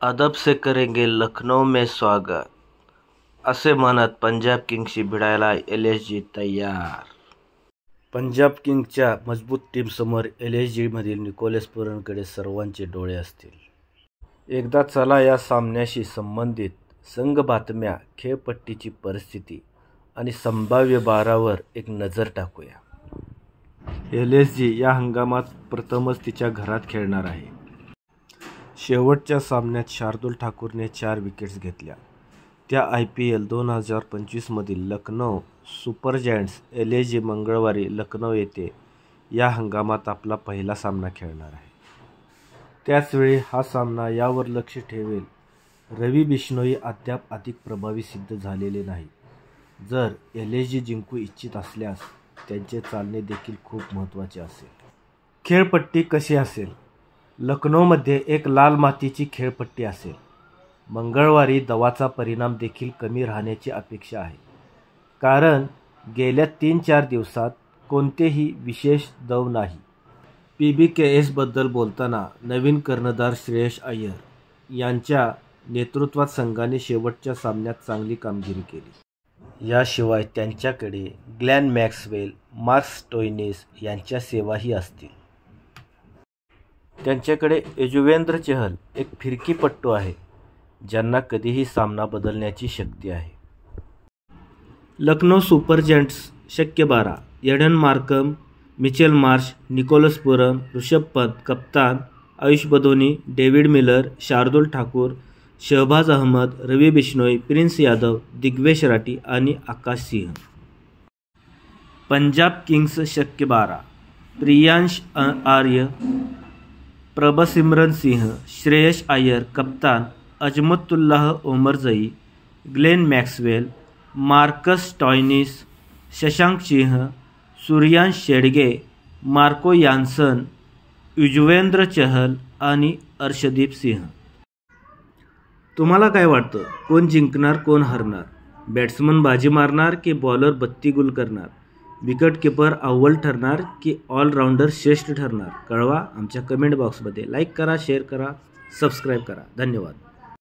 अदब से करेंगे लखनऊ में स्वागत असे म्हणत पंजाब किंग्सशी भिडायला LSG तयार। पंजाब किंग्सच्या मजबूत टीमसमोर LSGमधील निकोलस पुरनकडे सर्वांचे डोळे असतील। एकदा चला या सामन्याशी संबंधित संघ बातम्या, खेळपट्टीची परिस्थिती आणि संभाव्य बारावर एक नजर टाकूया। LSG या हंगामात प्रथमच तिच्या घरात खेळणार आहे। शेवटच्या सामन्यात शार्दुल ठाकूरने 4 विकेट्स घेतल्या। त्या IPL 2025 मधील लखनौ सुपर जायंट्स LSG मंगळवारी लखनौ येथे या हंगामात आपला पहिला सामना खेळणार आहे। त्याचवेळी हा सामना यावर लक्ष ठेवेल, रवी बिश्नोई अद्याप अधिक प्रभावी सिद्ध झालेले नाही। जर LSG जिंकू इच्छित असल्यास त्यांचे चालणे देखील खूप महत्त्वाचे असेल। खेळपट्टी कशी असेल? लखनौमध्ये एक लाल मातीची खेळपट्टी असेल। मंगळवारी दवाचा परिणाम देखील कमी राहण्याची अपेक्षा आहे, कारण गेल्या 3-4 दिवसात कोणतेही विशेष दव नाही। PBKS बद्दल बोलताना नवीन कर्णधार श्रेयस अय्यर यांच्या नेतृत्वात संघाने शेवटच्या सामन्यात चांगली कामगिरी केली। याशिवाय त्यांच्याकडे ग्लेन मॅक्सवेल, मार्क स्टोइनिस यांच्या सेवाही असतील। त्यांच्याकडे युजवेंद्र चहल एक फिरकीपटू आहे, ज्यांना कधीही सामना बदलण्याची शक्ती आहे। लखनौ सुपर जायंट्स शक्य 12: Aiden Markram, Mitchell Marsh, Nicholas Pooran, Rishabh Pant, कप्तान आयुष बदोनी, डेव्हिड मिलर, शार्दुल ठाकूर, शहबाज अहमद, रवी बिश्नोई, प्रिन्स यादव, दिग्वेश राठी आणि आकाश सिंह। पंजाब किंग्स शक्य 12: प्रियांश आर्य, प्रभसिमरन सिंह, श्रेयस अय्यर, कप्तान Azmatullah Omarzai, Glenn Maxwell, Marcus Stoinis, Shashank Singh, Suryansh Shedge, Marco Jansen, Yuzvendra Chahal आणि अर्शदीप सिंह। तुम्हाला काय वाटतं, कोण जिंकणार, कोण हरणार? बॅट्समन बाजी मारणार की बॉलर 32 गुल करणार? विकेटकीपर अव्वल ठरणार की ऑलराऊंडर श्रेष्ठ ठरणार? कळवा आमच्या कमेंट बॉक्समध्ये। लाईक करा, शेअर करा, सबस्क्राईब करा। धन्यवाद।